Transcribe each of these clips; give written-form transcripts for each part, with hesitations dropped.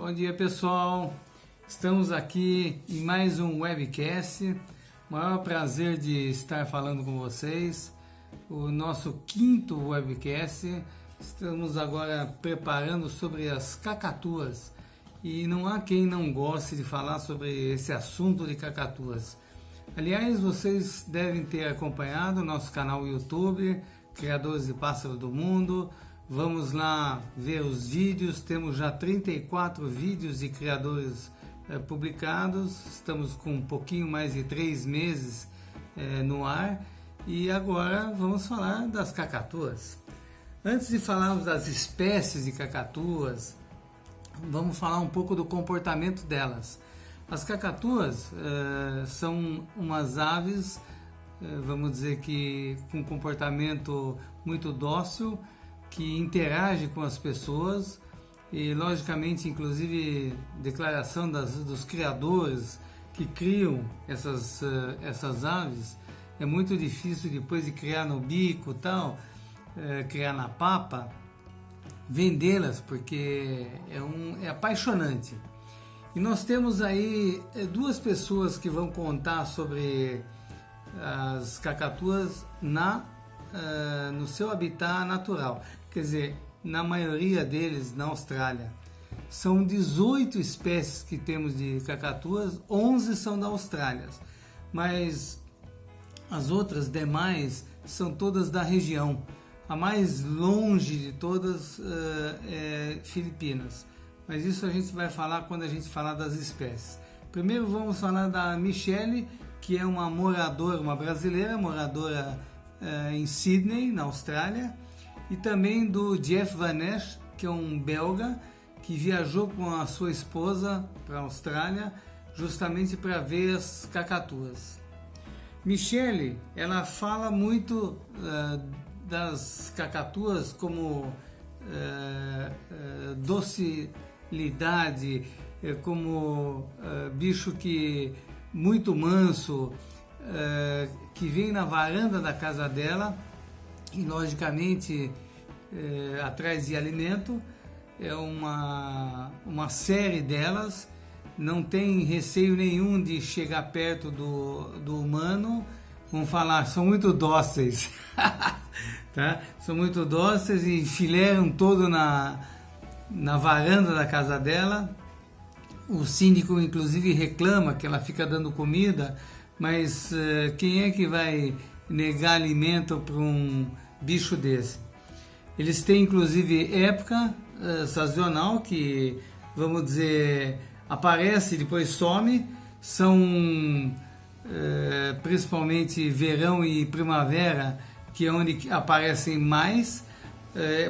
Bom dia, pessoal. Estamos aqui em mais um webcast. Maior prazer de estar falando com vocês. O nosso quinto webcast. Estamos agora preparando sobre as cacatuas. E não há quem não goste de falar sobre esse assunto de cacatuas. Aliás, vocês devem ter acompanhado o nosso canal YouTube, Criadores de Pássaros do Mundo. Vamos lá ver os vídeos, temos já 34 vídeos de criadores publicados, estamos com um pouquinho mais de 3 meses no ar e agora vamos falar das cacatuas. Antes de falarmos das espécies de cacatuas, vamos falar um pouco do comportamento delas. As cacatuas são umas aves, vamos dizer que com comportamento muito dócil, que interage com as pessoas e, logicamente, inclusive, declaração dos criadores que criam essas aves, é muito difícil depois de criar no bico tal, criar na papa, vendê-las, porque é apaixonante. E nós temos aí duas pessoas que vão contar sobre as cacatuas no seu habitat natural, quer dizer, na maioria deles na Austrália. São 18 espécies que temos de cacatuas, 11 são da Austrália, mas as outras demais são todas da região. A mais longe de todas é Filipinas, mas isso a gente vai falar quando a gente falar das espécies. Primeiro vamos falar da Michelle, que é uma brasileira, moradora em Sydney, na Austrália, e também do Jeff Van Esch, que é um belga que viajou com a sua esposa para a Austrália justamente para ver as cacatuas. Michelle, ela fala muito das cacatuas como docilidade, como bicho que muito manso, que vem na varanda da casa dela e, logicamente, atrás de alimento. É uma série delas, não tem receio nenhum de chegar perto do humano. Vamos falar, são muito dóceis. Tá? São muito dóceis e enfileiram todo na varanda da casa dela. O síndico, inclusive, reclama que ela fica dando comida, mas quem é que vai negar alimento para um bicho desse? Eles têm, inclusive, época sazonal, que, vamos dizer, aparece e depois some. São principalmente verão e primavera, que é onde aparecem mais,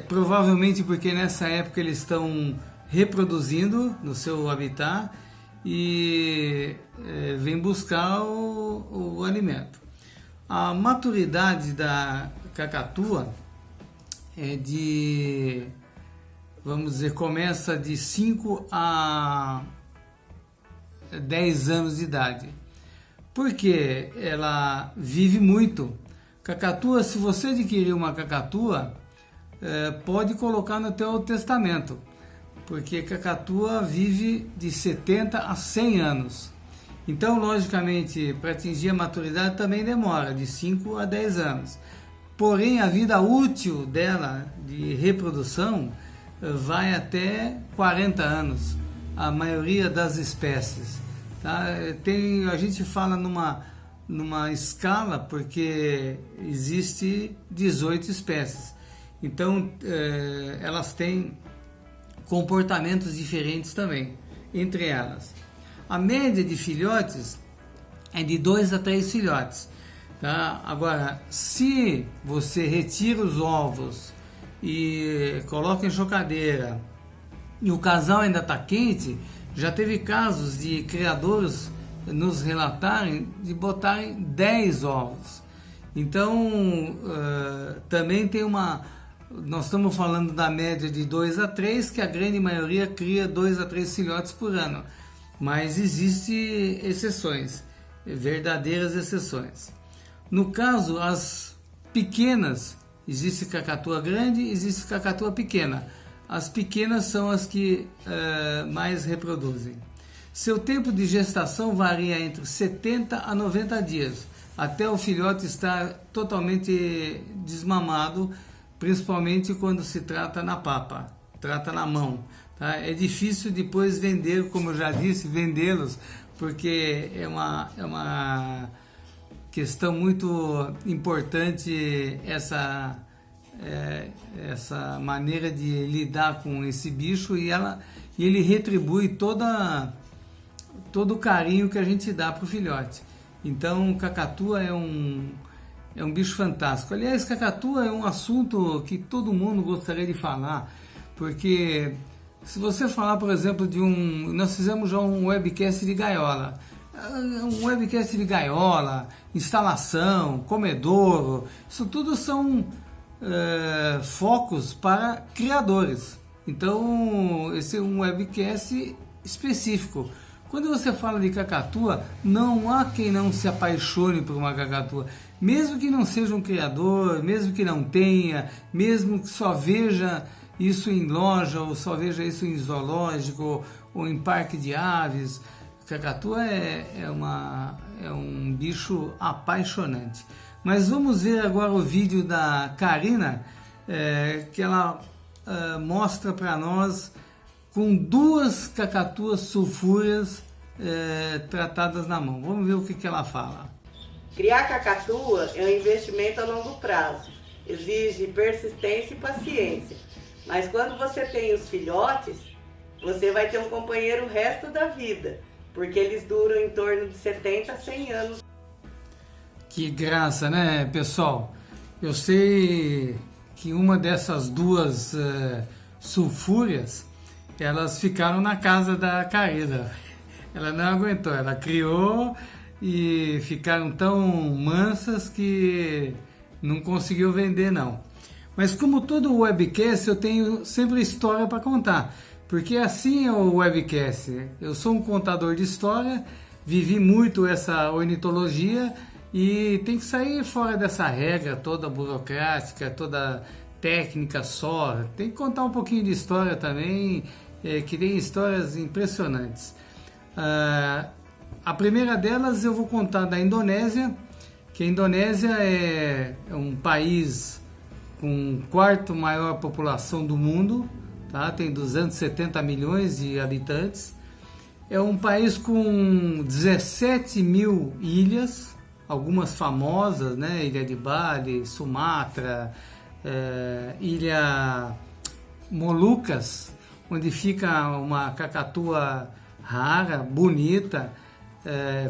provavelmente porque nessa época eles estão reproduzindo no seu habitat e vem buscar o alimento. A maturidade da cacatua é vamos dizer, começa de 5 a 10 anos de idade, porque ela vive muito. Cacatua, se você adquirir uma cacatua, pode colocar no teu testamento, porque cacatua vive de 70 a 100 anos. Então, logicamente, para atingir a maturidade também demora, de 5 a 10 anos. Porém, a vida útil dela, de reprodução, vai até 40 anos, a maioria das espécies. Tá? A gente fala numa escala, porque existe 18 espécies. Então, elas têm comportamentos diferentes também, entre elas. A média de filhotes é de 2 a 3 filhotes. Tá? Agora, se você retira os ovos e coloca em chocadeira e o casal ainda está quente, já teve casos de criadores nos relatarem de botarem 10 ovos. Então, também tem nós estamos falando da média de 2 a 3, que a grande maioria cria 2 a 3 filhotes por ano. Mas existem exceções, verdadeiras exceções. No caso, as pequenas, existe cacatua grande, existe cacatua pequena. as pequenas são as que mais reproduzem. Seu tempo de gestação varia entre 70 a 90 dias, até o filhote estar totalmente desmamado, principalmente quando se trata na papa, trata na mão. Tá? É difícil depois vender, como eu já disse, vendê-los, porque é uma questão muito importante essa maneira de lidar com esse bicho, e ele retribui todo o carinho que a gente dá para o filhote. Então, cacatua é um bicho fantástico. Aliás, cacatua é um assunto que todo mundo gostaria de falar, porque se você falar, por exemplo, nós fizemos já um webcast de gaiola. Um webcast de gaiola, instalação, comedouro, isso tudo são focos para criadores. Então, esse é um webcast específico. Quando você fala de cacatua, não há quem não se apaixone por uma cacatua. Mesmo que não seja um criador, mesmo que não tenha, mesmo que só veja isso em loja, ou só veja isso em zoológico, ou em parque de aves, cacatua é um bicho apaixonante. Mas vamos ver agora o vídeo da Karina, que ela mostra para nós com 2 cacatuas sulfúreas tratadas na mão. Vamos ver o que ela fala. Criar cacatua é um investimento a longo prazo, exige persistência e paciência. Mas quando você tem os filhotes, você vai ter um companheiro o resto da vida, porque eles duram em torno de 70 a 100 anos. Que graça, né, pessoal? Eu sei que uma dessas 2 sulfúreas, elas ficaram na casa da Karina. Ela não aguentou, ela criou e ficaram tão mansas que não conseguiu vender, não. Mas como todo webcast, eu tenho sempre história para contar, porque assim é o webcast. Eu sou um contador de história, vivi muito essa ornitologia e tem que sair fora dessa regra toda burocrática, toda técnica só. Tem que contar um pouquinho de história também, que tem histórias impressionantes. A primeira delas eu vou contar da Indonésia, que a Indonésia é um país com 4ª maior população do mundo, tá? Tem 270 milhões de habitantes. É um país com 17 mil ilhas, algumas famosas, né? Ilha de Bali, Sumatra, Ilha Molucas, onde fica uma cacatua rara, bonita,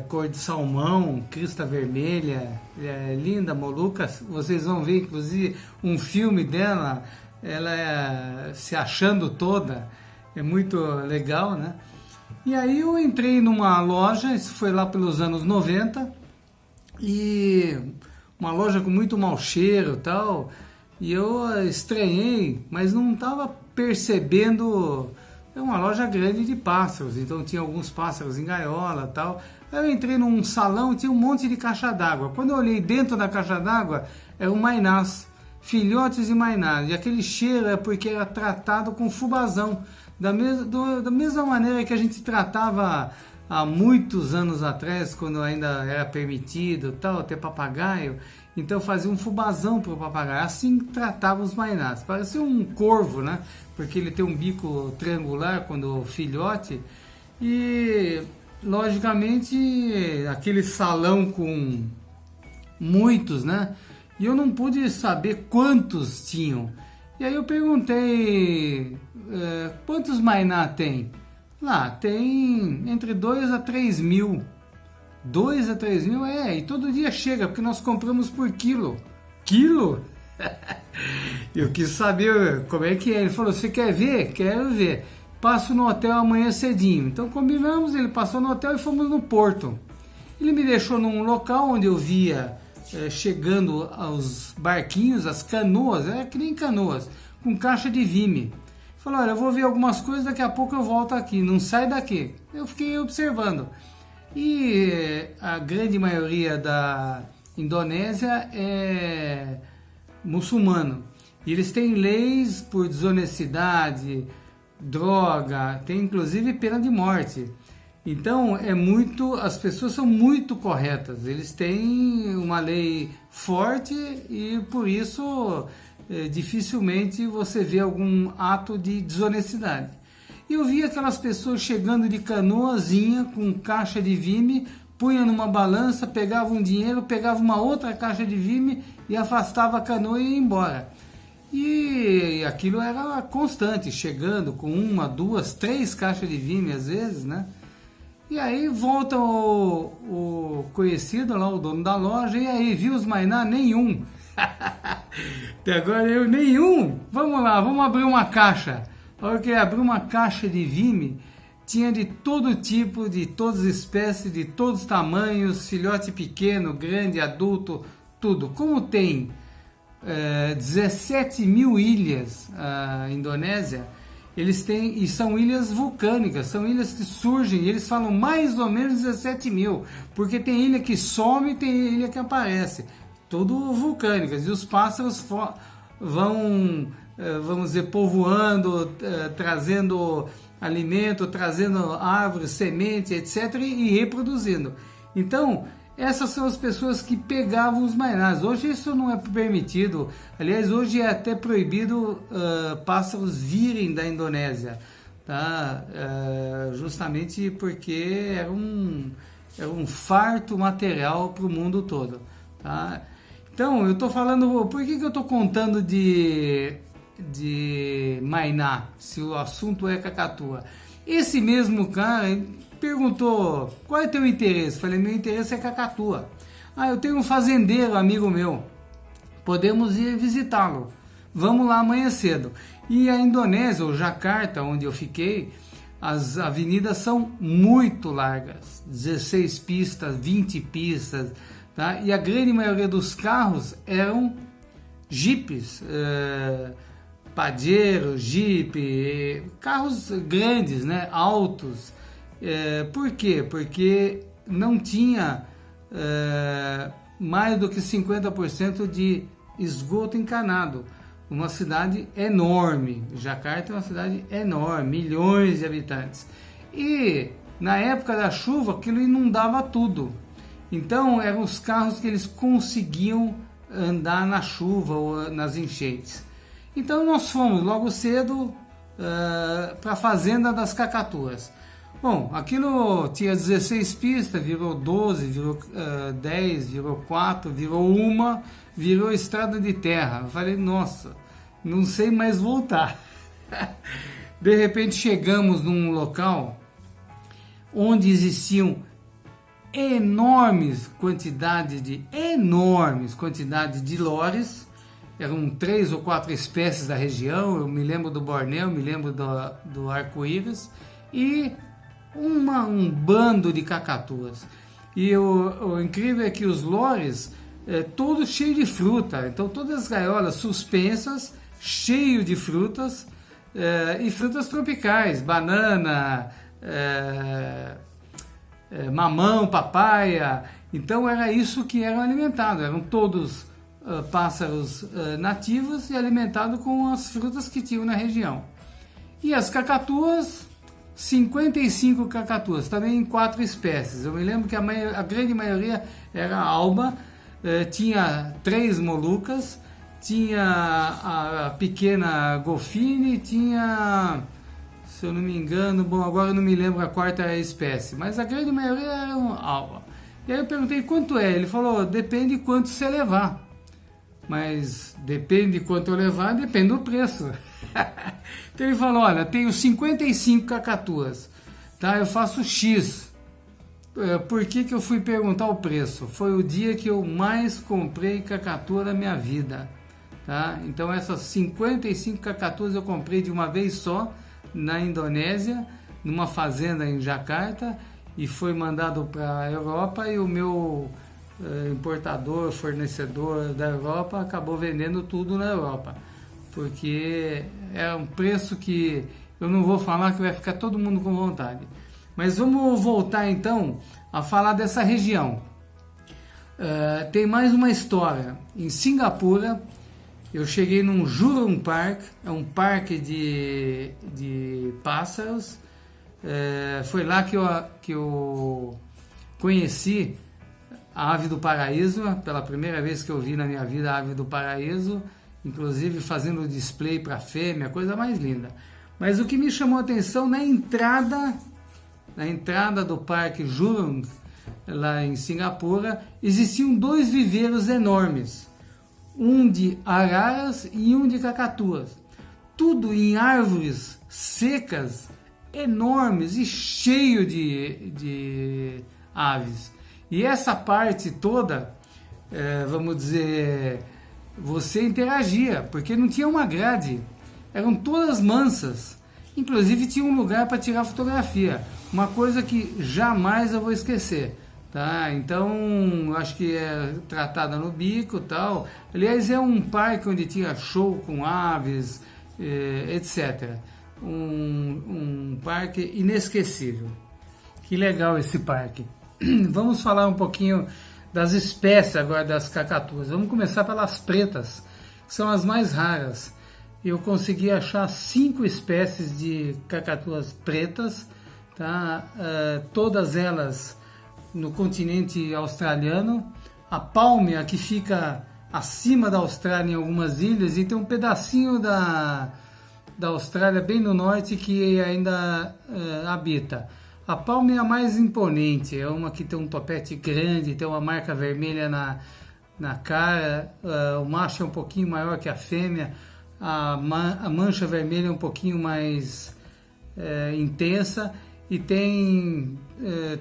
cor de salmão, crista vermelha, linda, Molucas. Vocês vão ver, inclusive, um filme dela, ela se achando toda, é muito legal, né? E aí eu entrei numa loja, isso foi lá pelos anos 90, e uma loja com muito mau cheiro e tal, e eu estranhei, mas não estava percebendo. É uma loja grande de pássaros, então tinha alguns pássaros em gaiola e tal. Aí eu entrei num salão e tinha um monte de caixa d'água. Quando eu olhei dentro da caixa d'água, eram mainás, filhotes de mainás. E aquele cheiro é porque era tratado com fubazão. Da mesma maneira que a gente tratava há muitos anos atrás, quando ainda era permitido tal, ter papagaio. Então fazia um fubazão para o papagaio, assim tratava os mainás. Parecia um corvo, né? Porque ele tem um bico triangular quando filhote. E logicamente aquele salão com muitos, né? E eu não pude saber quantos tinham. E aí eu perguntei, quantos mainá tem? Lá, tem entre 2 a 3 mil. 2 a 3 mil, e todo dia chega, porque nós compramos por quilo. Quilo? Eu quis saber como é que é. Ele falou, você quer ver? Quero ver. Passo no hotel amanhã cedinho. Então combinamos, ele passou no hotel e fomos no porto. Ele me deixou num local onde eu via chegando aos barquinhos, as canoas, que nem canoas, com caixa de vime. Falou, olha, eu vou ver algumas coisas, daqui a pouco eu volto aqui, não sai daqui. Eu fiquei observando. E a grande maioria da Indonésia é muçulmano. E eles têm leis por desonestidade, droga, tem inclusive pena de morte. Então as pessoas são muito corretas, eles têm uma lei forte e por isso dificilmente você vê algum ato de desonestidade. E eu vi aquelas pessoas chegando de canoazinha com caixa de vime, punha numa balança, pegava um dinheiro, pegava uma outra caixa de vime e afastava a canoa e ia embora. E aquilo era constante, chegando com 1, 2, 3 caixas de vime às vezes, né? E aí volta o conhecido lá, o dono da loja, e aí, viu os mainá? Nenhum. Até agora eu, nenhum. Vamos lá, vamos abrir uma caixa. A hora que ele abriu uma caixa de vime, tinha de todo tipo, de todas as espécies, de todos os tamanhos, filhote pequeno, grande, adulto, tudo. Como tem 17 mil ilhas a Indonésia, eles têm, e são ilhas vulcânicas, são ilhas que surgem, e eles falam mais ou menos 17 mil, porque tem ilha que some e tem ilha que aparece, tudo vulcânicas, e os pássaros vão, vamos dizer, povoando, trazendo alimento, trazendo árvores, semente, etc., e reproduzindo. Então, essas são as pessoas que pegavam os mainás. Hoje isso não é permitido. Aliás, hoje é até proibido pássaros virem da Indonésia, tá? Justamente porque era um farto material para o mundo todo, tá? Então, eu estou falando... Por que eu estou contando de mainá, se o assunto é cacatua? Esse mesmo cara perguntou, qual é teu interesse? Falei, meu interesse é cacatua. Eu tenho um fazendeiro, amigo meu, podemos ir visitá-lo, vamos lá amanhã cedo. E a Indonésia, ou Jakarta, onde eu fiquei, as avenidas são muito largas, 16 pistas, 20 pistas, tá? E a grande maioria dos carros eram jipes, Pajero, Jeep, carros grandes, né, altos. Por quê? Porque não tinha mais do que 50% de esgoto encanado. Uma cidade enorme, Jakarta é uma cidade enorme, milhões de habitantes. E na época da chuva aquilo inundava tudo. Então eram os carros que eles conseguiam andar na chuva ou nas enchentes. Então nós fomos logo cedo para a fazenda das cacatuas. Bom, aquilo tinha 16 pistas, virou 12, virou 10, virou 4, virou 1, virou estrada de terra. Eu falei, nossa, não sei mais voltar. De repente chegamos num local onde existiam enormes quantidades de lores. Eram 3 ou 4 espécies da região, eu me lembro do Bornéu, me lembro do arco-íris, e um bando de cacatuas. E o incrível é que os lores, todos cheios de fruta, então todas as gaiolas suspensas, cheio de frutas, e frutas tropicais, banana, mamão, papaya. Então era isso que eram alimentados, eram todos pássaros nativos e alimentados com as frutas que tinham na região. E as cacatuas, 55 cacatuas, também em 4 espécies. Eu me lembro que a grande maioria era alba, tinha 3 molucas, tinha a pequena golfine, tinha, se eu não me engano, bom, agora eu não me lembro a 4ª espécie, mas a grande maioria era alba. E aí eu perguntei quanto é, ele falou, depende de quanto você levar. Mas depende de quanto eu levar, depende do preço. Então ele falou, olha, tenho 55 cacatuas, tá? Eu faço X. Por que eu fui perguntar o preço? Foi o dia que eu mais comprei cacatua da minha vida, tá? Então essas 55 cacatuas eu comprei de uma vez só na Indonésia, numa fazenda em Jakarta, e foi mandado para a Europa, e o meu importador, fornecedor da Europa acabou vendendo tudo na Europa, porque é um preço que eu não vou falar, que vai ficar todo mundo com vontade. Mas vamos voltar então a falar dessa região. Tem mais uma história. Em Singapura eu cheguei num Jurong Park, é um parque de pássaros. Foi lá que eu conheci a ave do paraíso, pela primeira vez que eu vi na minha vida a ave do paraíso, inclusive fazendo o display para fêmea, coisa mais linda. Mas o que me chamou a atenção na entrada do Parque Jurong, lá em Singapura, existiam 2 viveiros enormes, um de araras e um de cacatuas, tudo em árvores secas, enormes e cheio de aves. E essa parte toda, vamos dizer, você interagia, porque não tinha uma grade, eram todas mansas, inclusive tinha um lugar para tirar fotografia, uma coisa que jamais eu vou esquecer. Tá, então acho que é tratada no bico, tal. Aliás, é um parque onde tinha show com aves, etc. Um parque inesquecível. Que legal esse parque. Vamos falar um pouquinho das espécies agora das cacatuas. Vamos começar pelas pretas, que são as mais raras. Eu consegui achar 5 espécies de cacatuas pretas, tá? Todas elas no continente australiano. A pálmea, que fica acima da Austrália em algumas ilhas, e tem um pedacinho da Austrália bem no norte que ainda habita. A pálmea é a mais imponente, é uma que tem um topete grande, tem uma marca vermelha na cara, o macho é um pouquinho maior que a fêmea, a mancha vermelha é um pouquinho mais intensa, e tem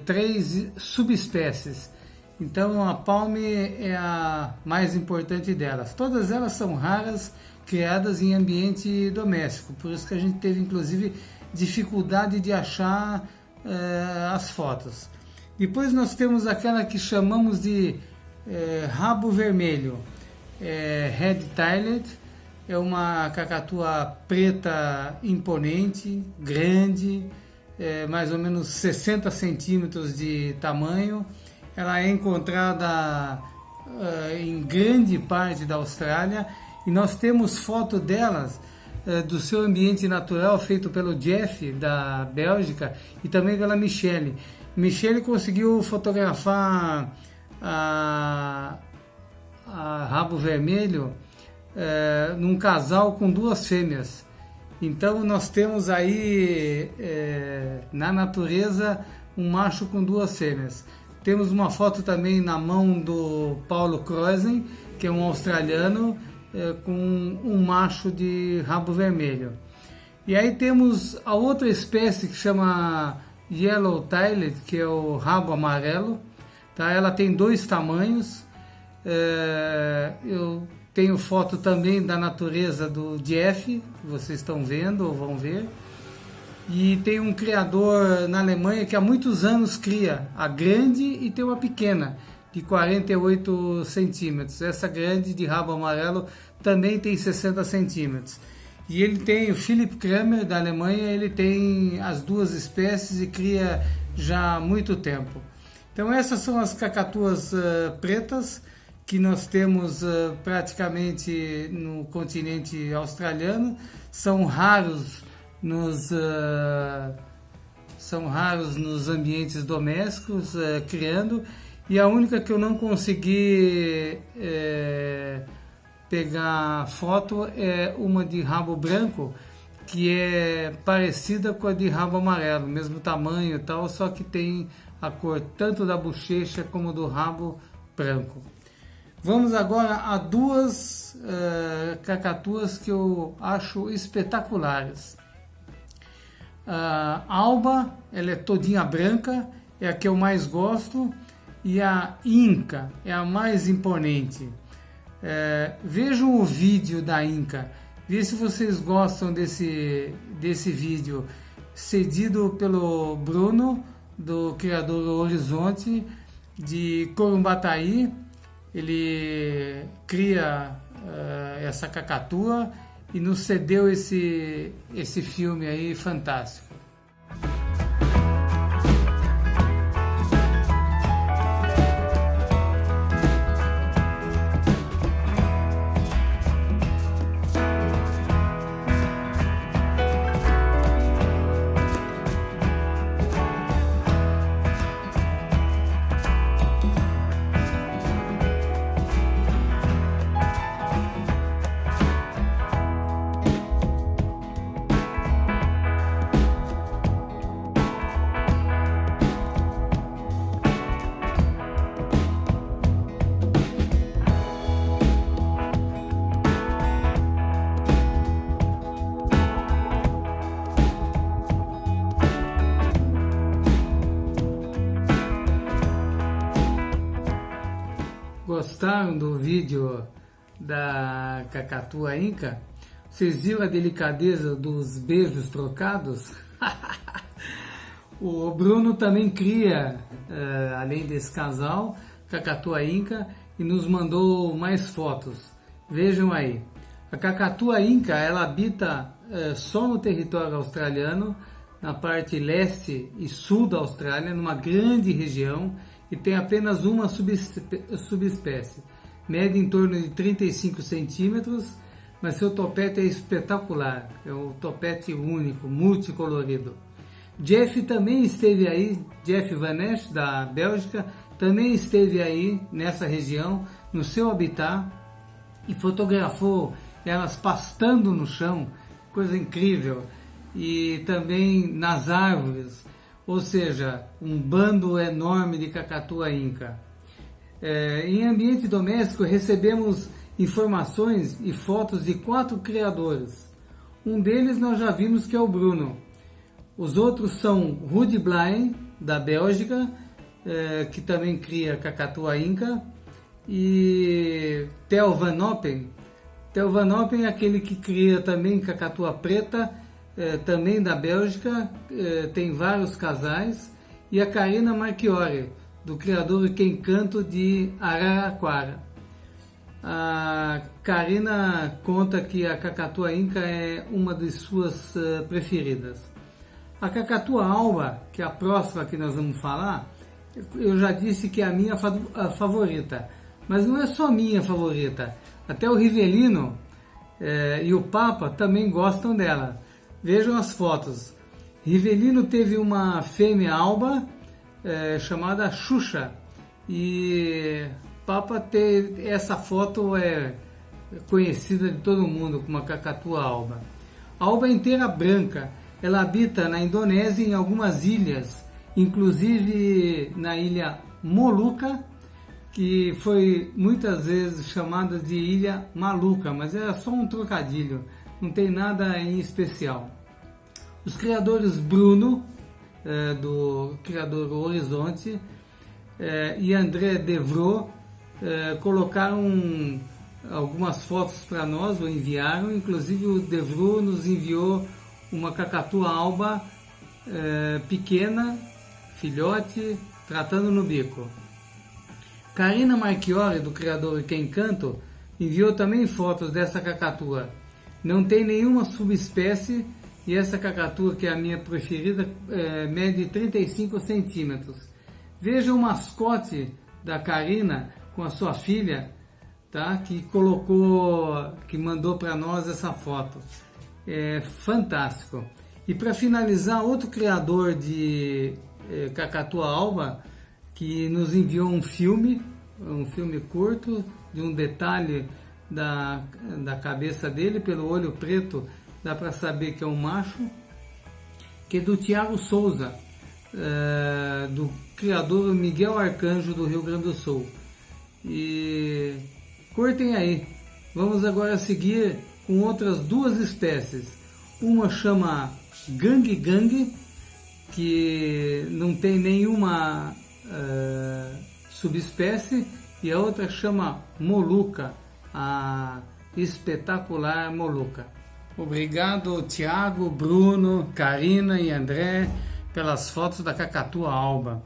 3 subespécies. Então a palme é a mais importante delas. Todas elas são raras, criadas em ambiente doméstico, por isso que a gente teve inclusive dificuldade de achar as fotos. Depois nós temos aquela que chamamos de rabo vermelho, red-tailed. É uma cacatua preta imponente, grande, mais ou menos 60 centímetros de tamanho. Ela é encontrada em grande parte da Austrália, e nós temos foto delas do seu ambiente natural, feito pelo Jeff da Bélgica e também pela Michelle. Michelle conseguiu fotografar a rabo vermelho num casal com 2 fêmeas. Então nós temos aí na natureza um macho com 2 fêmeas. Temos uma foto também na mão do Paulo Croisen, que é um australiano, com um macho de rabo vermelho. E aí temos a outra espécie que chama Yellow-tailed, que é o rabo amarelo. Tá? Ela tem 2 tamanhos. Eu tenho foto também da natureza do Jeff, que vocês estão vendo ou vão ver. E tem um criador na Alemanha que há muitos anos cria a grande e tem uma pequena, de 48 centímetros. Essa grande de rabo amarelo também tem 60 centímetros. E ele tem, o Philipp Kramer da Alemanha, ele tem as 2 espécies e cria já há muito tempo. Então essas são as cacatuas pretas que nós temos praticamente no continente australiano. São raros nos ambientes domésticos, criando, e a única que eu não consegui pegar foto é uma de rabo branco, que é parecida com a de rabo amarelo, mesmo tamanho e tal, só que tem a cor tanto da bochecha como do rabo branco. Vamos agora a 2 cacatuas que eu acho espetaculares. A alba, ela é todinha branca, é a que eu mais gosto, e a Inca é a mais imponente. Vejam o vídeo da Inca, vê se vocês gostam desse vídeo, cedido pelo Bruno, do criador Horizonte, de Corumbataí. Ele cria essa cacatua e nos cedeu esse filme aí fantástico. gostaram do vídeo da cacatua inca? Vocês viram a delicadeza dos beijos trocados? O Bruno também cria, além desse casal, cacatua inca, e nos mandou mais fotos. Vejam aí. A cacatua inca, ela habita só no território australiano, na parte leste e sul da Austrália, numa grande região, e tem apenas uma subespécie. Mede em torno de 35 centímetros, mas seu topete é espetacular. É um topete único, multicolorido. Jeff também esteve aí, Jeff Van Esch, da Bélgica, também esteve aí nessa região, no seu habitat, e fotografou elas pastando no chão, coisa incrível, e também nas árvores, ou seja, um bando enorme de cacatua inca. Em ambiente doméstico recebemos informações e fotos de 4 criadores. Um deles nós já vimos, que é o Bruno. Os outros são Rudy Blaine, da Bélgica, que também cria cacatua inca, e Theo Van Oppen. Theo Van Oppen é aquele que cria também cacatua preta, também da Bélgica, tem vários casais, e a Karina Marchiori, do criador Quem Canto de Araraquara. A Karina conta que a cacatua inca é uma de suas preferidas. A cacatua alba, que é a próxima que nós vamos falar, eu já disse que é a minha favorita, mas não é só minha favorita, até o Rivelino e o Papa também gostam dela. Vejam as fotos. Rivelino teve uma fêmea alba chamada Xuxa, e Papa teve, essa foto é conhecida de todo mundo como a cacatua alba. A alba inteira branca, ela habita na Indonésia em algumas ilhas, inclusive na ilha Molucca, que foi muitas vezes chamada de Ilha Maluca, mas era só um trocadilho, não tem nada em especial. Os criadores Bruno, do criador Horizonte, e André Devro colocaram algumas fotos para nós, ou enviaram, inclusive o Devro nos enviou uma cacatua alba pequena, filhote, tratando no bico. Karina Marchiori, do criador Quem Canto, enviou também fotos dessa cacatua. Não tem nenhuma subespécie, e essa cacatua, que é a minha preferida, mede 35 centímetros. Veja o mascote da Karina com a sua filha, tá? Que mandou para nós essa foto. É fantástico. E para finalizar, outro criador de cacatua alba, que nos enviou um filme curto, de um detalhe da cabeça dele, pelo olho preto, dá para saber que é um macho, que é do Tiago Souza, do criador Miguel Arcanjo, do Rio Grande do Sul. E curtem aí. Vamos agora seguir com outras 2 espécies. Uma chama Gang Gang, que não tem nenhuma subespécie, e a outra chama Molucca, a espetacular Molucca. Obrigado, Tiago, Bruno, Karina e André, pelas fotos da cacatua alba.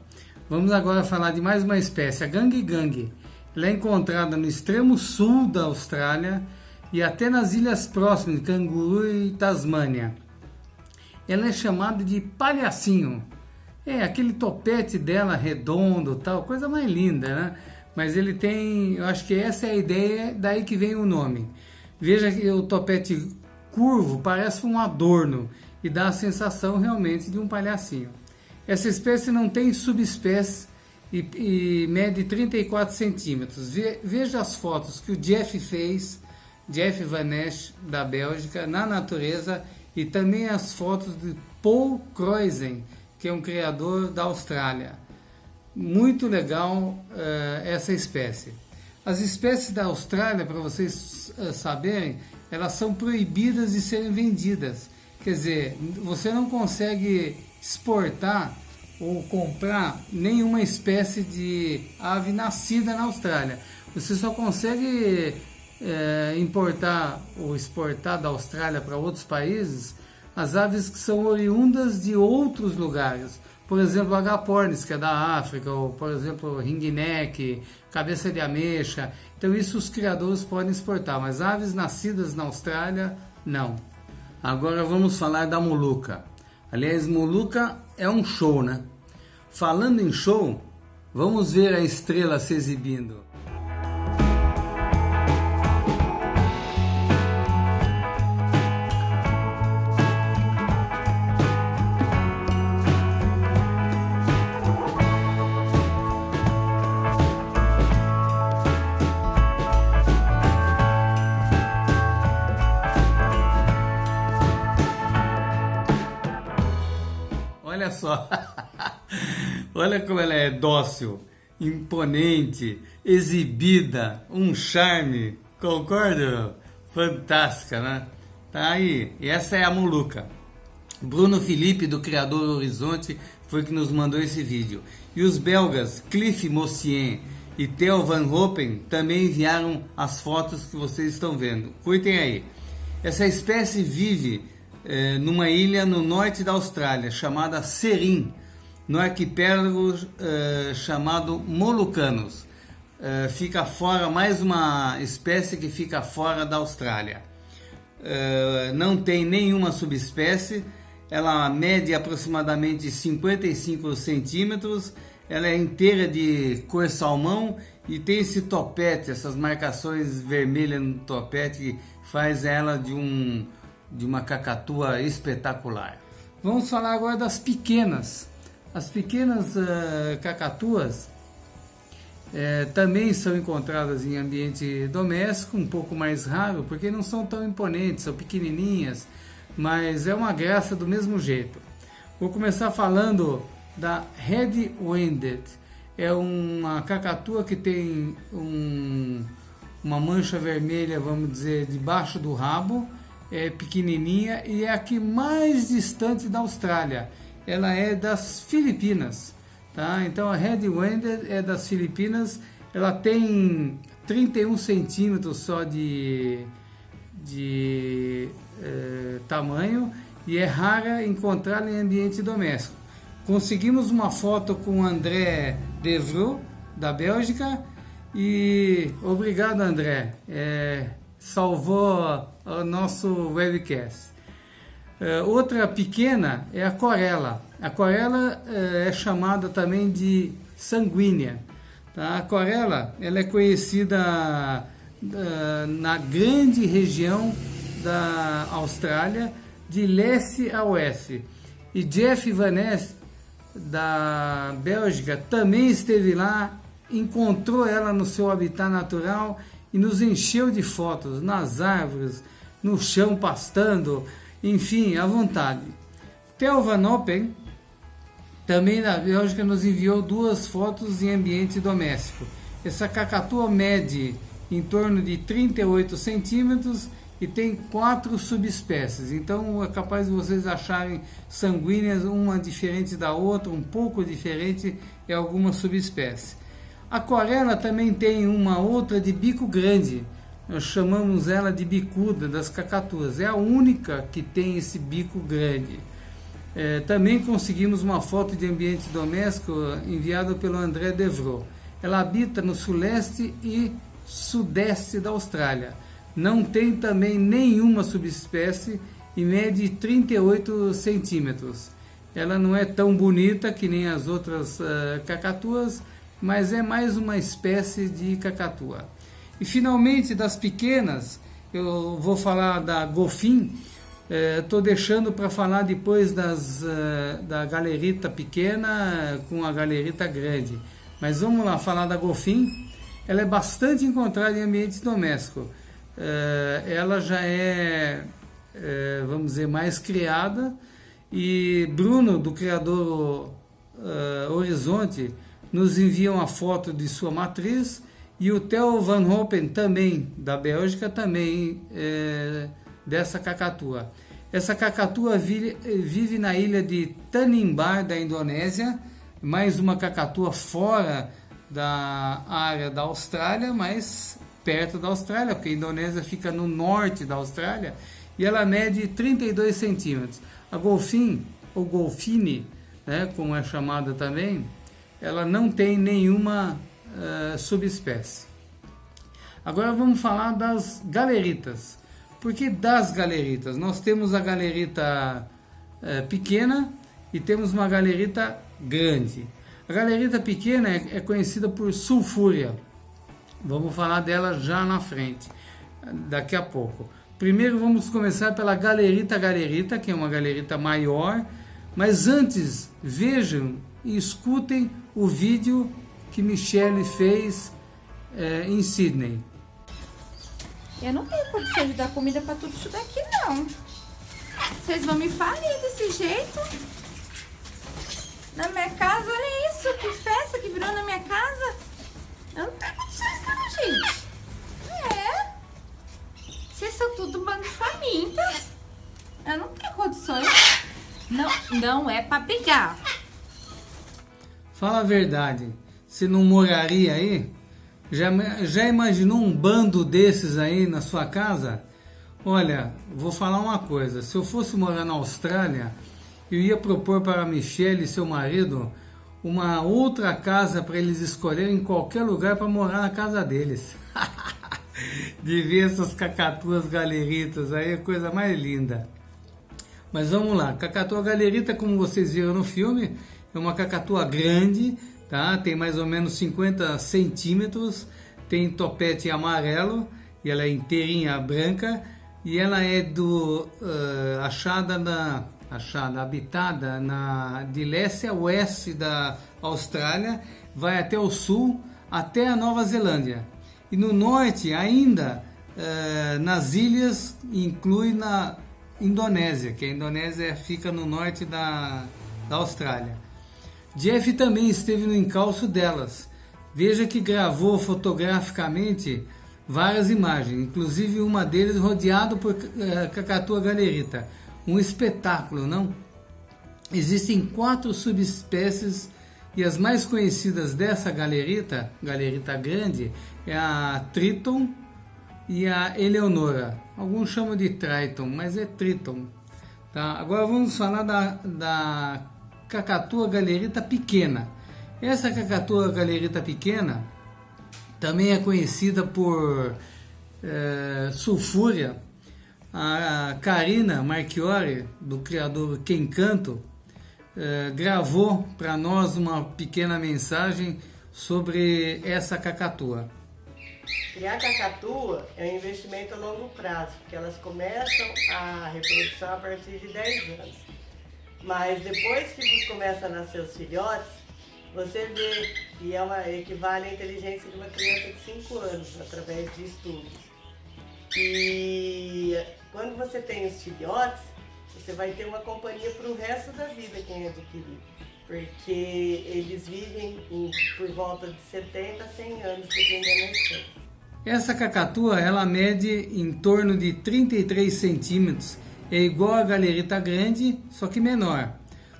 Vamos agora falar de mais uma espécie, a Gang Gang. Ela é encontrada no extremo sul da Austrália e até nas ilhas próximas, de Canguru e Tasmânia. Ela é chamada de palhacinho. Aquele topete dela redondo, tal, coisa mais linda, né? Mas ele tem, eu acho que essa é a ideia, daí que vem o nome. Veja que o topete curvo parece um adorno e dá a sensação realmente de um palhacinho. Essa espécie não tem subespécie e mede 34 centímetros. Veja as fotos que o Jeff fez, Jeff Van Esch, da Bélgica, na natureza, e também as fotos de Paul Kreuzen, que é um criador da Austrália. Muito legal essa espécie. As espécies da Austrália, para vocês saberem, elas são proibidas de serem vendidas. Quer dizer, você não consegue exportar ou comprar nenhuma espécie de ave nascida na Austrália, Você só consegue importar ou exportar da Austrália para outros países as aves que são oriundas de outros lugares. Por exemplo, agapornis, que é da África, ou por exemplo, ringneck, cabeça de ameixa. Então isso os criadores podem exportar, mas aves nascidas na Austrália, não. Agora vamos falar da moluca. Aliás, moluca é um show, né? Falando em show, vamos ver a estrela se exibindo. Olha só, olha como ela é dócil, imponente, exibida, um charme, concorda? Fantástica, né? Tá aí, e essa é a moluca. Bruno Felipe, do Criador Horizonte, foi que nos mandou esse vídeo. E os belgas Cliff Mossien e Theo Van Hopen também enviaram as fotos que vocês estão vendo. Curtem aí. Essa espécie vive numa ilha no norte da Austrália, chamada Serim, no arquipélago chamado Molucanos. Fica fora, mais uma espécie que fica fora da Austrália. Não tem nenhuma subespécie, ela mede aproximadamente 55 centímetros, ela é inteira de cor salmão e tem esse topete, essas marcações vermelhas no topete, que faz ela de uma cacatua espetacular. Vamos falar agora das pequenas. As pequenas cacatuas também são encontradas em ambiente doméstico, um pouco mais raro, porque não são tão imponentes, são pequenininhas, mas é uma graça do mesmo jeito. Vou começar falando da Red-Winged. É uma cacatua que tem uma mancha vermelha, vamos dizer, debaixo do rabo, é pequenininha e é a que mais distante da Austrália. Ela é das Filipinas, tá? Então a Red-Winged é das Filipinas. Ela tem 31 centímetros só de tamanho e é rara encontrá-la em ambiente doméstico. Conseguimos uma foto com o André Devro, da Bélgica, e obrigado, André. Salvou o nosso webcast. Outra pequena é a corella. A corella é chamada também de sanguínea. Tá? A corella ela é conhecida na grande região da Austrália, de leste a oeste. E Jeff Van Ness, da Bélgica, também esteve lá, encontrou ela no seu habitat natural e nos encheu de fotos nas árvores, no chão pastando, enfim, à vontade. Theo Van Hopen, também da Bélgica, nos enviou 2 fotos em ambiente doméstico. Essa cacatua mede em torno de 38 centímetros e tem 4 subespécies. Então é capaz de vocês acharem sanguíneas, uma diferente da outra, um pouco diferente em alguma subespécie. A corella também tem uma outra de bico grande, nós chamamos ela de bicuda das cacatuas, é a única que tem esse bico grande. Também conseguimos uma foto de ambiente doméstico enviada pelo André Devro. Ela habita no suleste e sudeste da Austrália. Não tem também nenhuma subespécie e mede 38 centímetros. Ela não é tão bonita que nem as outras cacatuas, mas é mais uma espécie de cacatua. E finalmente, das pequenas, eu vou falar da golfim. Estou deixando para falar depois da galerita pequena com a galerita grande. Mas vamos lá falar da golfim. Ela é bastante encontrada em ambientes domésticos. Ela já é, vamos dizer, mais criada. E Bruno, do Criador Horizonte, nos envia uma foto de sua matriz, e o Theo Van Hopen, também da Bélgica, também dessa cacatua. Essa cacatua vive na ilha de Tanimbar, da Indonésia, mais uma cacatua fora da área da Austrália, mas perto da Austrália, porque a Indonésia fica no norte da Austrália, e ela mede 32 centímetros. A golfinho, ou golfine, né, como é chamada também, ela não tem nenhuma subespécie. Agora vamos falar das galeritas. Por que das galeritas? Nós temos a galerita pequena e temos uma galerita grande. A galerita pequena é conhecida por sulfúria. Vamos falar dela já na frente, daqui a pouco. Primeiro vamos começar pela galerita, que é uma galerita maior. Mas antes, vejam e escutem o vídeo que Michelle fez em Sydney. Eu não tenho condição de dar comida para tudo isso daqui, não. Vocês vão me falir desse jeito? Na minha casa, olha isso, que festa que virou na minha casa. Eu não tenho condições não, gente. Vocês são tudo um bando de famintas. Eu não tenho condições. Não é pra brigar. Fala a verdade, você não moraria aí? Já imaginou um bando desses aí na sua casa? Olha, vou falar uma coisa, se eu fosse morar na Austrália, eu ia propor para a Michelle e seu marido uma outra casa para eles escolherem em qualquer lugar para morar na casa deles. De ver essas cacatuas galeritas aí, é a coisa mais linda. Mas vamos lá, cacatua galerita, como vocês viram no filme, é uma cacatua grande, tá? Tem mais ou menos 50 centímetros, tem topete amarelo e ela é inteirinha branca e ela é habitada de leste a oeste da Austrália, vai até o sul, até a Nova Zelândia. E no norte ainda, nas ilhas, inclui na Indonésia, que a Indonésia fica no norte da Austrália. Jeff também esteve no encalço delas. Veja que gravou fotograficamente várias imagens, inclusive uma deles rodeado por cacatua galerita. Um espetáculo, não? Existem 4 subespécies e as mais conhecidas dessa galerita grande, é a Triton e a Eleonora. Alguns chamam de Triton, mas é Triton. Tá? Agora vamos falar da cacatua galerita pequena. Essa cacatua galerita pequena também é conhecida por sulfúria. A Karina Marchiori, do criador Quem Canto, gravou para nós uma pequena mensagem sobre essa cacatua. Criar cacatua é um investimento a longo prazo, porque elas começam a reprodução a partir de 10 anos. Mas depois que começa a nascer os filhotes, você vê que equivale à inteligência de uma criança de 5 anos, através de estudos. E quando você tem os filhotes, você vai ter uma companhia para o resto da vida quem adquirir. Porque eles vivem por volta de 70 a 100 anos, dependendo da espécie. Essa cacatua, ela mede em torno de 33 centímetros, é igual a galerita grande, só que menor.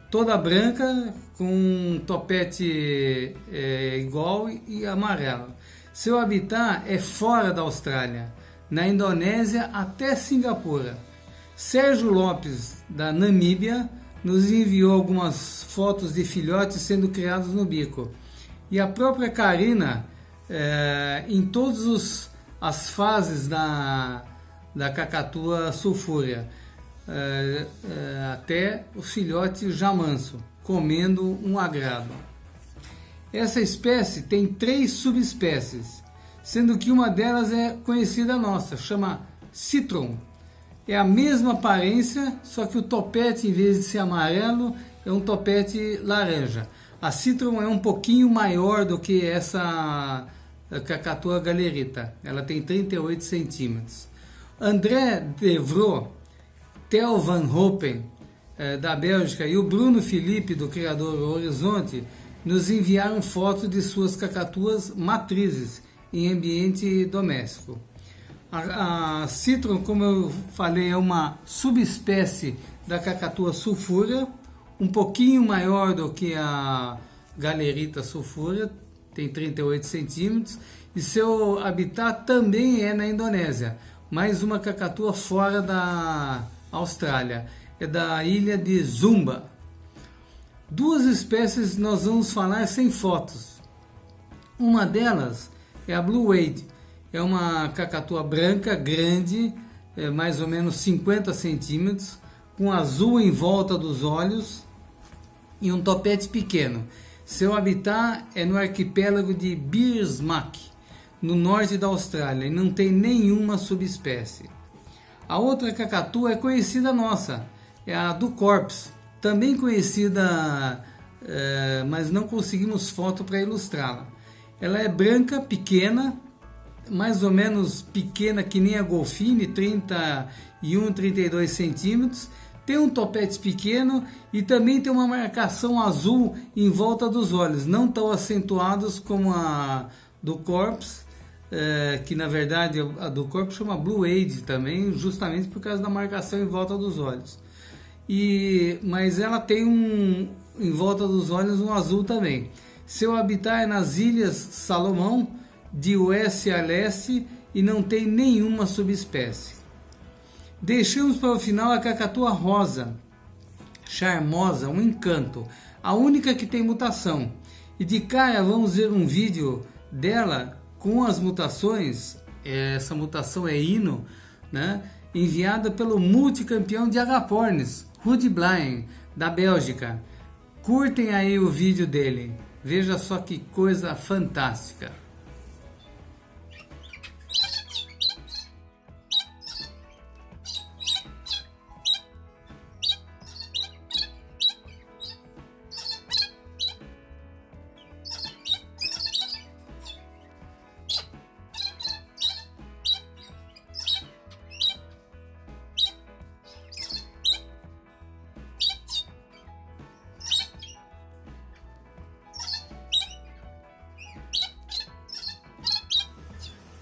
Toda branca, com um topete igual e amarelo. Seu habitat é fora da Austrália, na Indonésia até Singapura. Sérgio Lopes, da Namíbia, nos enviou algumas fotos de filhotes sendo criados no bico. E a própria Karina, em todas as fases da cacatua sulfúrea, até o filhote já manso, comendo um agrado. Essa espécie tem 3 subespécies, sendo que uma delas é conhecida nossa, chama Citron. É a mesma aparência, só que o topete, em vez de ser amarelo, é um topete laranja. A Citron é um pouquinho maior do que essa cacatua galerita. Ela tem 38 centímetros. André Devro, Theo Van Hopen, da Bélgica, e o Bruno Felipe, do criador Horizonte, nos enviaram fotos de suas cacatuas matrizes em ambiente doméstico. A Citron, como eu falei, é uma subespécie da cacatua sulfúrea, um pouquinho maior do que a galerita sulfúrea, tem 38 centímetros, e seu habitat também é na Indonésia. Mais uma cacatua fora da Austrália, é da ilha de Sumba. Duas espécies nós vamos falar sem fotos. Uma delas é a Blue Wade, é uma cacatua branca grande, mais ou menos 50 centímetros, com azul em volta dos olhos e um topete pequeno. Seu habitat é no arquipélago de Bismarck, no norte da Austrália, e não tem nenhuma subespécie. A outra cacatua é conhecida nossa, é a do Corpus, também conhecida, mas não conseguimos foto para ilustrá-la. Ela é branca, pequena, mais ou menos pequena que nem a golfine, 31, 32 centímetros, tem um topete pequeno e também tem uma marcação azul em volta dos olhos, não tão acentuados como a do Corpus, que na verdade a do Corpus chama Blue Wade também, justamente por causa da marcação em volta dos olhos. Mas ela tem em volta dos olhos um azul também. Seu habitat é nas Ilhas Salomão, de oeste a leste, e não tem nenhuma subespécie. Deixamos para o final a cacatua rosa, charmosa, um encanto, a única que tem mutação. E de cara vamos ver um vídeo dela com as mutações. Essa mutação é hino, né? Enviada pelo multicampeão de agapornis, Ruud Blaine, da Bélgica. Curtem aí o vídeo dele, veja só que coisa fantástica.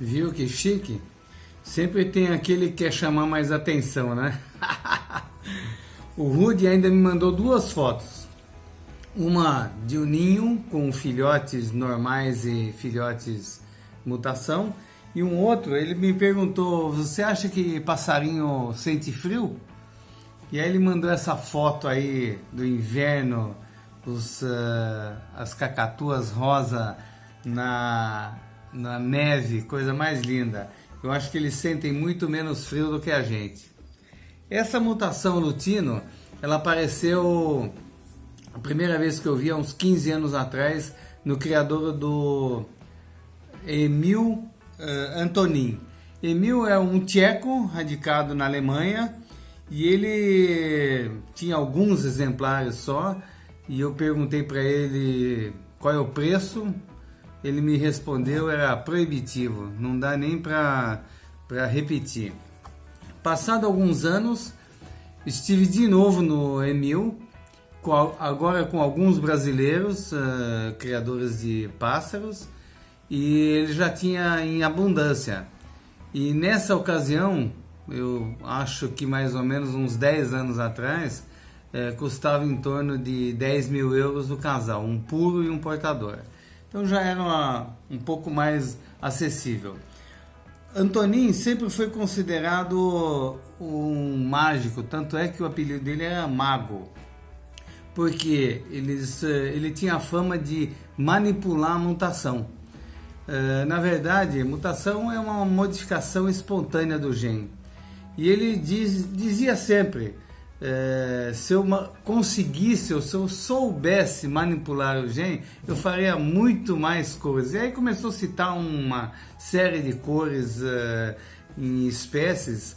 Viu que chique? Sempre tem aquele que quer chamar mais atenção, né? O Ruud ainda me mandou duas fotos. Uma de um ninho com filhotes normais e filhotes mutação. E um outro, ele me perguntou, você acha que passarinho sente frio? E aí ele mandou essa foto aí do inverno, as cacatuas rosa na neve, coisa mais linda. Eu acho que eles sentem muito menos frio do que a gente. Essa mutação lutino, ela apareceu a primeira vez que eu vi há uns 15 anos atrás no criador do Emil Antonin. Emil é um tcheco radicado na Alemanha e ele tinha alguns exemplares só, e eu perguntei para ele qual é o preço. Ele me respondeu, era proibitivo, não dá nem para repetir. Passado alguns anos, estive de novo no Emil, agora com alguns brasileiros, criadores de pássaros, e ele já tinha em abundância. E nessa ocasião, eu acho que mais ou menos uns 10 anos atrás, custava em torno de 10 mil euros o casal, um puro e um portador. Então já era um pouco mais acessível. Antonin sempre foi considerado um mágico, tanto é que o apelido dele era Mago, porque ele tinha a fama de manipular a mutação. Na verdade, mutação é uma modificação espontânea do gene. E ele dizia sempre, se eu conseguisse ou se eu soubesse manipular o gene, eu faria muito mais coisas. E aí começou a citar uma série de cores em espécies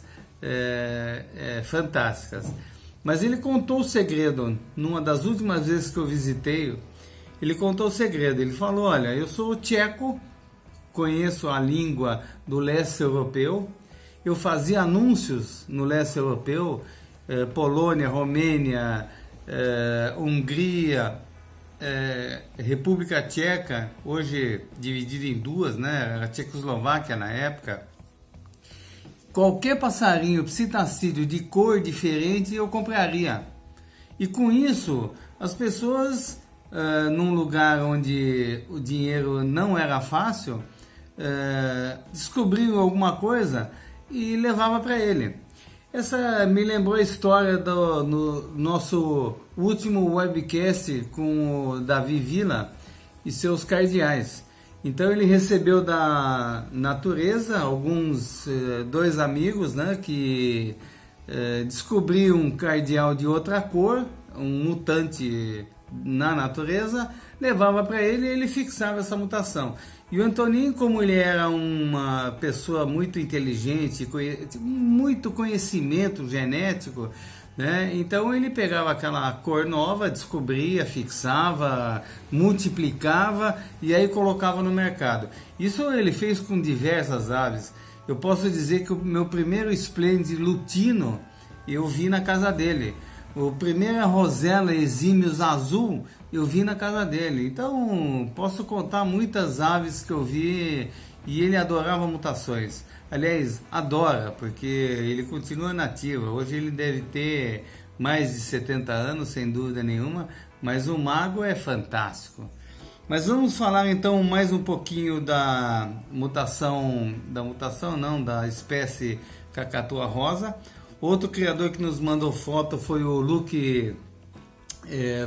fantásticas. Mas ele contou o segredo, numa das últimas vezes que eu visitei, ele contou o segredo. Ele falou, olha, eu sou tcheco, conheço a língua do leste europeu, eu fazia anúncios no leste europeu, Polônia, Romênia, Hungria, República Tcheca, hoje dividida em duas, né? Era Tchecoslováquia na época. Qualquer passarinho psitacídeo de cor diferente eu compraria. E com isso as pessoas num lugar onde o dinheiro não era fácil, descobriu alguma coisa e levava para ele. Essa me lembrou a história no nosso último webcast com o Davi Villa e seus cardeais. Então ele recebeu da natureza dois amigos, né, que descobriu um cardeal de outra cor, um mutante na natureza, levava para ele e ele fixava essa mutação. E o Antoninho, como ele era uma pessoa muito inteligente, muito conhecimento genético, né? Então ele pegava aquela cor nova, descobria, fixava, multiplicava e aí colocava no mercado. Isso ele fez com diversas aves. Eu posso dizer que o meu primeiro Splendid lutino eu vi na casa dele. O primeiro Rosella Exímios azul eu vi na casa dele. Então posso contar muitas aves que eu vi e ele adorava mutações. Aliás, adora, porque ele continua nativo. Hoje ele deve ter mais de 70 anos, sem dúvida nenhuma, mas o mago é fantástico. Mas vamos falar então mais um pouquinho da da espécie cacatua rosa. Outro criador que nos mandou foto foi o Luc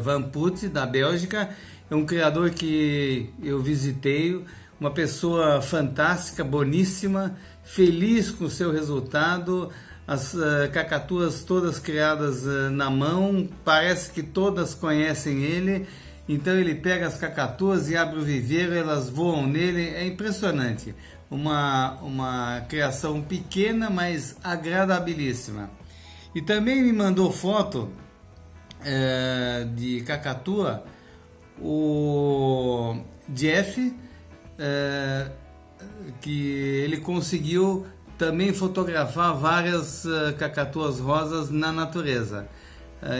Van Putte, da Bélgica. É um criador que eu visitei, uma pessoa fantástica, boníssima, feliz com o seu resultado. As cacatuas todas criadas na mão, parece que todas conhecem ele. Então ele pega as cacatuas e abre o viveiro, elas voam nele, é impressionante. Uma criação pequena, mas agradabilíssima. E também me mandou foto de cacatua o Jeff, que ele conseguiu também fotografar várias cacatuas rosas na natureza.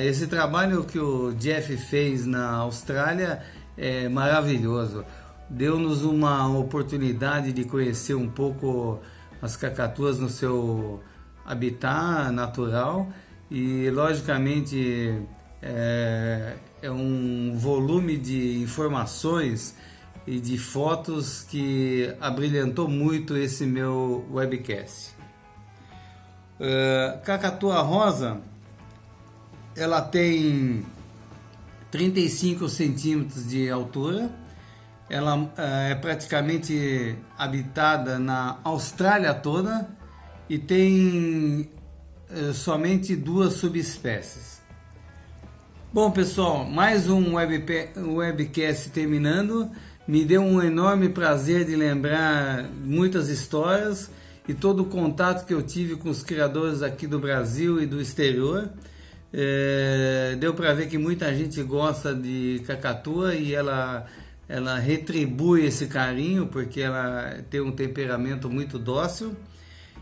Esse trabalho que o Jeff fez na Austrália é maravilhoso. Deu-nos uma oportunidade de conhecer um pouco as cacatuas no seu habitat natural e, logicamente, é um volume de informações e de fotos que abrilhantou muito esse meu webcast. Cacatua rosa, ela tem 35 centímetros de altura. Ela é praticamente habitada na Austrália toda e tem somente 2 subespécies. Bom, pessoal, mais um webcast terminando. Me deu um enorme prazer de lembrar muitas histórias e todo o contato que eu tive com os criadores aqui do Brasil e do exterior. Deu para ver que muita gente gosta de cacatua e ela retribui esse carinho porque ela tem um temperamento muito dócil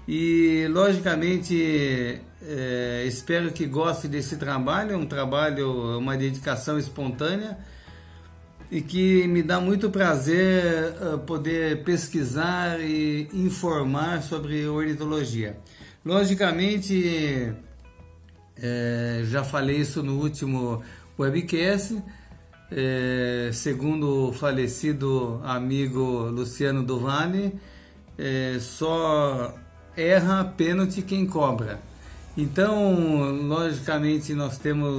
e, logicamente, espero que goste desse trabalho. É um trabalho, uma dedicação espontânea e que me dá muito prazer poder pesquisar e informar sobre ornitologia. Logicamente, já falei isso no último webcast. Segundo o falecido amigo Luciano do Vale, só erra pênalti quem cobra. Então, logicamente,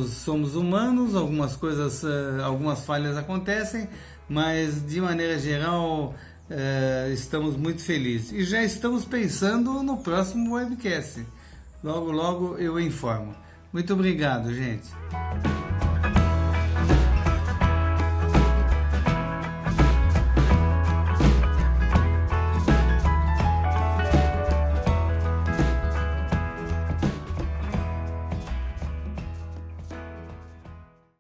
somos humanos, algumas falhas acontecem, mas de maneira geral estamos muito felizes e já estamos pensando no próximo webcast. Logo eu informo. Muito obrigado, gente.